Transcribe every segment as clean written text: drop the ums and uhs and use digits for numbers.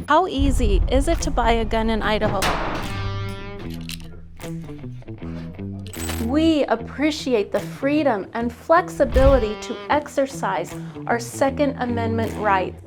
How easy is it to buy a gun in Idaho? We appreciate the freedom and flexibility to exercise our Second Amendment rights.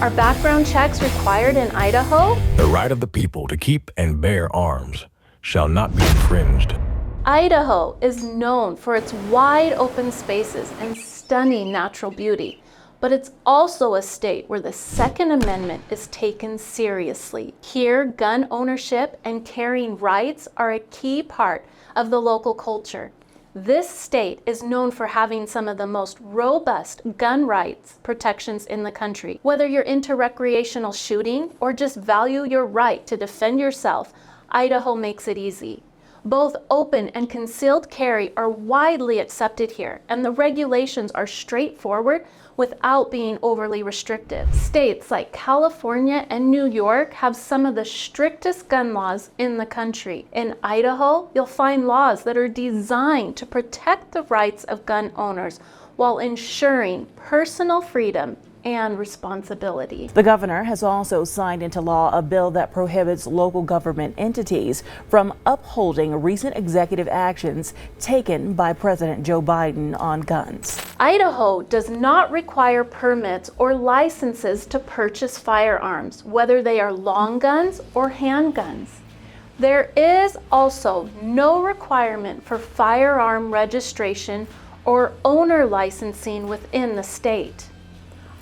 Are background checks required in Idaho? The right of the people to keep and bear arms shall not be infringed. Idaho is known for its wide open spaces and stunning natural beauty, but it's also a state where the Second Amendment is taken seriously. Here, gun ownership and carrying rights are a key part of the local culture. This state is known for having some of the most robust gun rights protections in the country. Whether you're into recreational shooting or just value your right to defend yourself, Idaho makes it easy. Both open and concealed carry are widely accepted here, and the regulations are straightforward without being overly restrictive. States like California and New York have some of the strictest gun laws in the country. In Idaho, you'll find laws that are designed to protect the rights of gun owners while ensuring personal freedom and responsibility. The governor has also signed into law a bill that prohibits local government entities from upholding recent executive actions taken by President Joe Biden on guns. Idaho does not require permits or licenses to purchase firearms, whether they are long guns or handguns. There is also no requirement for firearm registration or owner licensing within the state.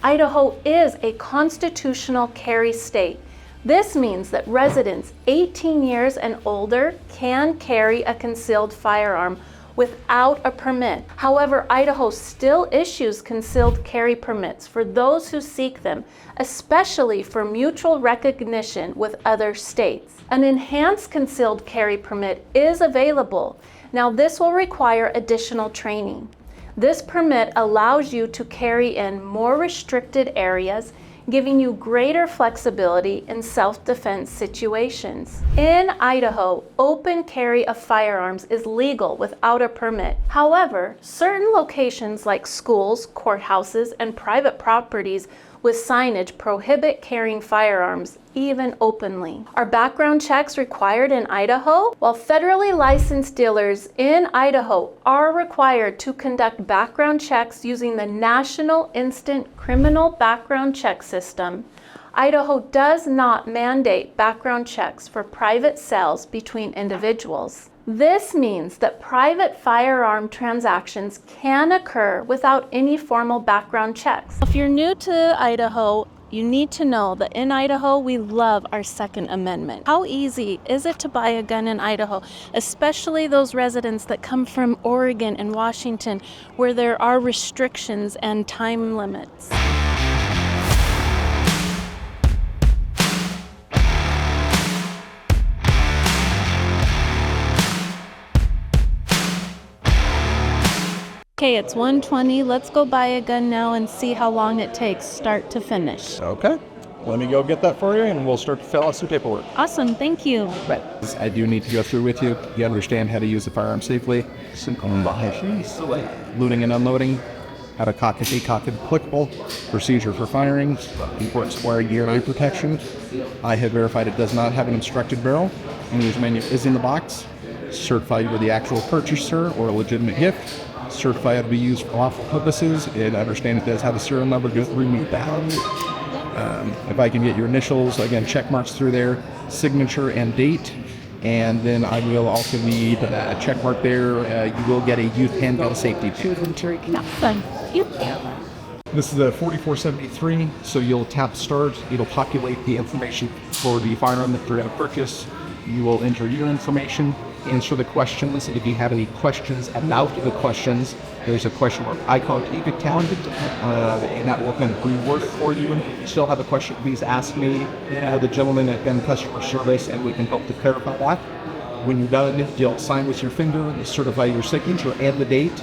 Idaho is a constitutional carry state. This means that residents 18 years and older can carry a concealed firearm without a permit. However, Idaho still issues concealed carry permits for those who seek them, especially for mutual recognition with other states. An enhanced concealed carry permit is available. Now, this will require additional training. This permit allows you to carry in more restricted areas, giving you greater flexibility in self-defense situations. In Idaho, open carry of firearms is legal without a permit. However, certain locations like schools, courthouses, and private properties with signage prohibit carrying firearms, even openly. Are background checks required in Idaho? While federally licensed dealers in Idaho are required to conduct background checks using the National Instant Criminal Background Check System, Idaho does not mandate background checks for private sales between individuals. This means that private firearm transactions can occur without any formal background checks. If you're new to Idaho, you need to know that in Idaho, we love our Second Amendment. How easy is it to buy a gun in Idaho, especially those residents that come from Oregon and Washington, where there are restrictions and time limits? Okay, it's 1:20. Let's go buy a gun now and see how long it takes start to finish. Okay. Let me go get that for you, and we'll start to fill out some paperwork. Awesome, thank you. But I do need to go through with you. You understand how to use the firearm safely. Looting and unloading. How to cock and decock if applicable. Procedure for firing. Important square gear and eye protection. I have verified it does not have an instructed barrel. And use menu is in the box. Certified with the actual purchaser or a legitimate gift. Certified to be used for lawful purposes, and understand it does have a serial number. Just remove that. If I can get your initials, again, check marks through there, signature and date, and then I will also need a check mark there. You will get a youth handgun safety pin. Thank you. This is a 4473, so you'll tap start. It'll populate the information for the firearm that you're going to purchase. You will enter your information, answer the questions. If you have any questions about the questions, there's a question mark icon to keep it counted, and that will kind of reword it for you. If you still have a question, please ask me, the gentleman at Gun Customer Service, and we can help to clarify that. When you're done, you'll sign with your finger, certify your signature and the date.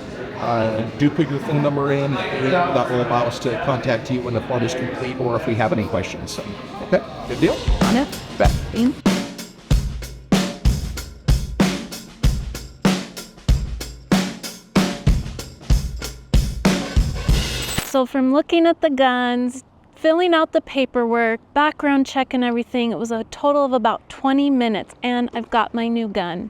Do put your phone number in, and that will allow us to contact you when the form is complete or if we have any questions. So, okay, good deal? Yeah. Back. So from looking at the guns, filling out the paperwork, background check and everything. It was a total of about 20 minutes, and I've got my new gun.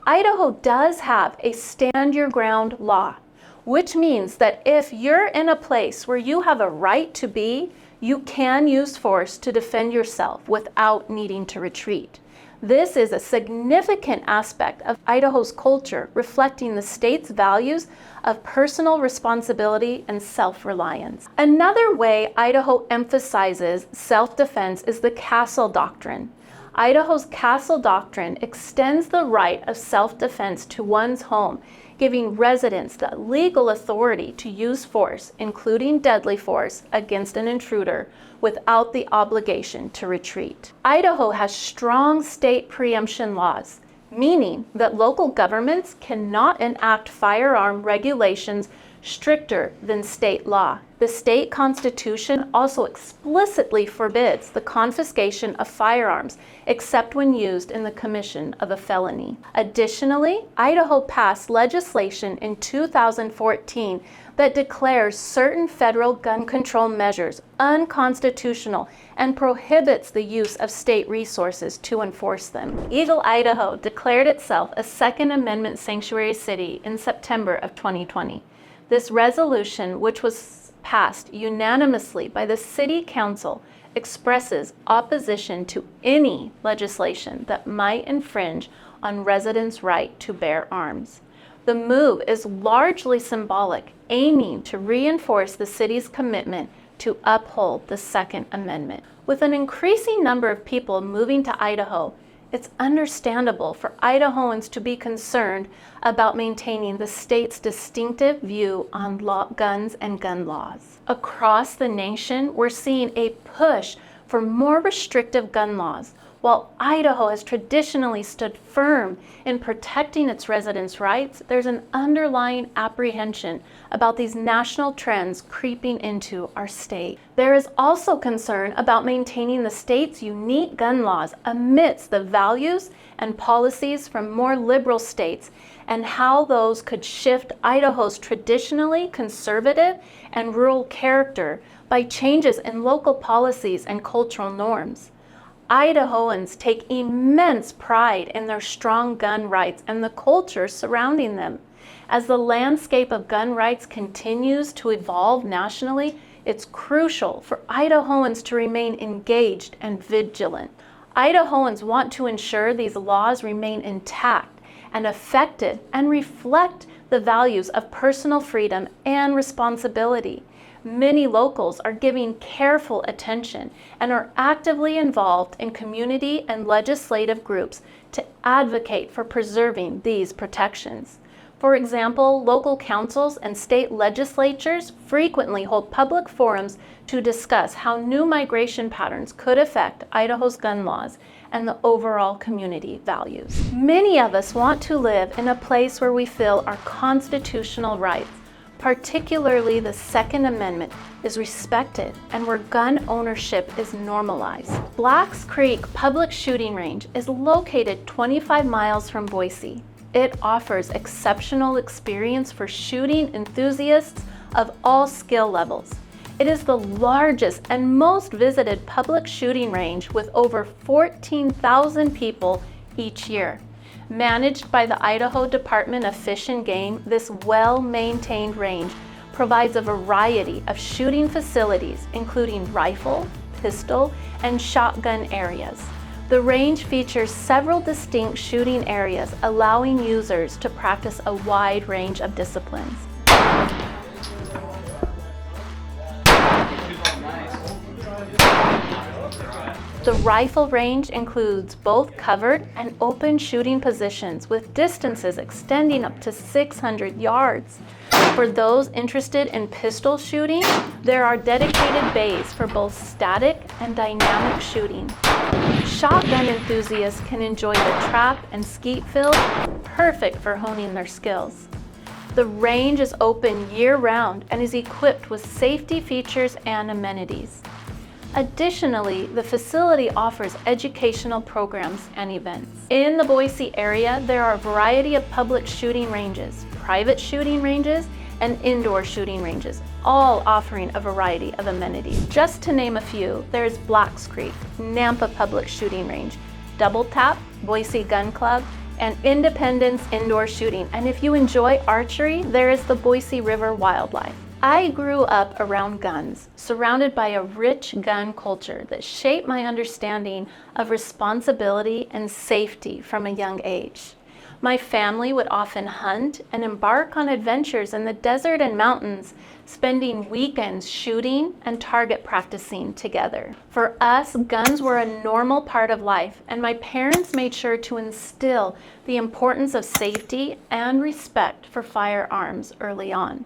Idaho does have a stand your ground law, which means that if you're in a place where you have a right to be, you can use force to defend yourself without needing to retreat. This is a significant aspect of Idaho's culture, reflecting the state's values of personal responsibility and self-reliance. Another way Idaho emphasizes self-defense is the castle doctrine. Idaho's castle doctrine extends the right of self-defense to one's home, giving residents the legal authority to use force, including deadly force, against an intruder without the obligation to retreat. Idaho has strong state preemption laws, meaning that local governments cannot enact firearm regulations stricter than state law. The state constitution also explicitly forbids the confiscation of firearms except when used in the commission of a felony. Additionally, Idaho passed legislation in 2014 that declares certain federal gun control measures unconstitutional and prohibits the use of state resources to enforce them. Eagle, Idaho declared itself a Second Amendment sanctuary city in September of 2020. This resolution, which was passed unanimously by the City Council, expresses opposition to any legislation that might infringe on residents' right to bear arms. The move is largely symbolic, aiming to reinforce the city's commitment to uphold the Second Amendment. With an increasing number of people moving to Idaho, it's understandable for Idahoans to be concerned about maintaining the state's distinctive view on guns and gun laws. Across the nation, we're seeing a push for more restrictive gun laws. While Idaho has traditionally stood firm in protecting its residents' rights, there's an underlying apprehension about these national trends creeping into our state. There is also concern about maintaining the state's unique gun laws amidst the values and policies from more liberal states, and how those could shift Idaho's traditionally conservative and rural character by changes in local policies and cultural norms. Idahoans take immense pride in their strong gun rights and the culture surrounding them. As the landscape of gun rights continues to evolve nationally, it's crucial for Idahoans to remain engaged and vigilant. Idahoans want to ensure these laws remain intact and effective and reflect the values of personal freedom and responsibility. Many locals are giving careful attention and are actively involved in community and legislative groups to advocate for preserving these protections. For example, local councils and state legislatures frequently hold public forums to discuss how new migration patterns could affect Idaho's gun laws and the overall community values. Many of us want to live in a place where we feel our constitutional rights, particularly the Second Amendment, is respected and where gun ownership is normalized. Blacks Creek Public Shooting Range is located 25 miles from Boise. It offers exceptional experience for shooting enthusiasts of all skill levels. It is the largest and most visited public shooting range with over 14,000 people each year. Managed by the Idaho Department of Fish and Game, this well-maintained range provides a variety of shooting facilities, including rifle, pistol, and shotgun areas. The range features several distinct shooting areas, allowing users to practice a wide range of disciplines. The rifle range includes both covered and open shooting positions with distances extending up to 600 yards. For those interested in pistol shooting, there are dedicated bays for both static and dynamic shooting. Shotgun enthusiasts can enjoy the trap and skeet field, perfect for honing their skills. The range is open year-round and is equipped with safety features and amenities. Additionally, the facility offers educational programs and events. In the Boise area, there are a variety of public shooting ranges, private shooting ranges, and indoor shooting ranges, all offering a variety of amenities. Just to name a few, there's Blacks Creek, Nampa Public Shooting Range, Double Tap, Boise Gun Club, and Independence Indoor Shooting. And if you enjoy archery, there is the Boise River Wildlife. I grew up around guns, surrounded by a rich gun culture that shaped my understanding of responsibility and safety from a young age. My family would often hunt and embark on adventures in the desert and mountains, spending weekends shooting and target practicing together. For us, guns were a normal part of life, and my parents made sure to instill the importance of safety and respect for firearms early on.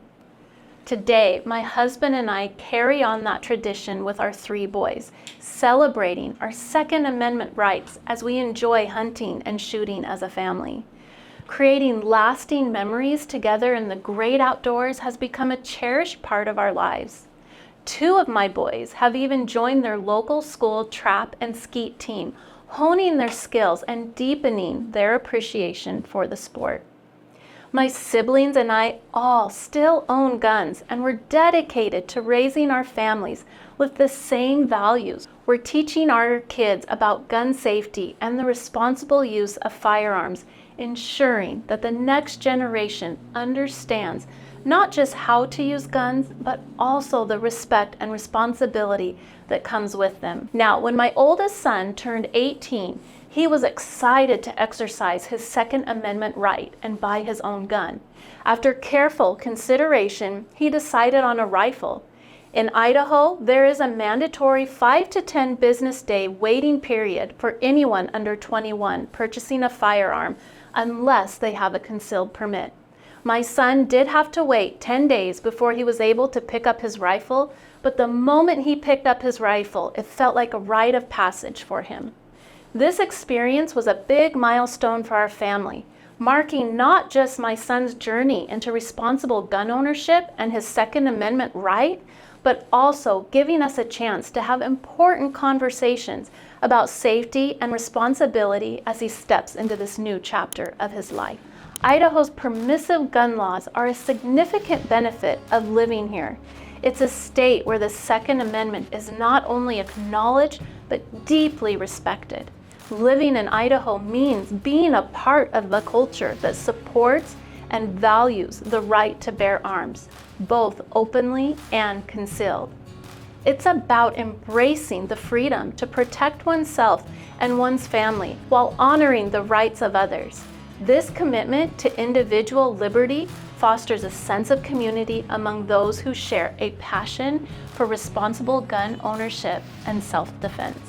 Today, my husband and I carry on that tradition with our 3 boys, celebrating our Second Amendment rights as we enjoy hunting and shooting as a family. Creating lasting memories together in the great outdoors has become a cherished part of our lives. 2 of my boys have even joined their local school trap and skeet team, honing their skills and deepening their appreciation for the sport. My siblings and I all still own guns, and we're dedicated to raising our families with the same values. We're teaching our kids about gun safety and the responsible use of firearms, ensuring that the next generation understands not just how to use guns, but also the respect and responsibility that comes with them. Now, when my oldest son turned 18, he was excited to exercise his Second Amendment right and buy his own gun. After careful consideration, he decided on a rifle. In Idaho, there is a mandatory 5 to 10 business day waiting period for anyone under 21 purchasing a firearm unless they have a concealed permit. My son did have to wait 10 days before he was able to pick up his rifle, but the moment he picked up his rifle, it felt like a rite of passage for him. This experience was a big milestone for our family, marking not just my son's journey into responsible gun ownership and his Second Amendment right, but also giving us a chance to have important conversations about safety and responsibility as he steps into this new chapter of his life. Idaho's permissive gun laws are a significant benefit of living here. It's a state where the Second Amendment is not only acknowledged, but deeply respected. Living in Idaho means being a part of the culture that supports and values the right to bear arms, both openly and concealed. It's about embracing the freedom to protect oneself and one's family while honoring the rights of others. This commitment to individual liberty fosters a sense of community among those who share a passion for responsible gun ownership and self-defense.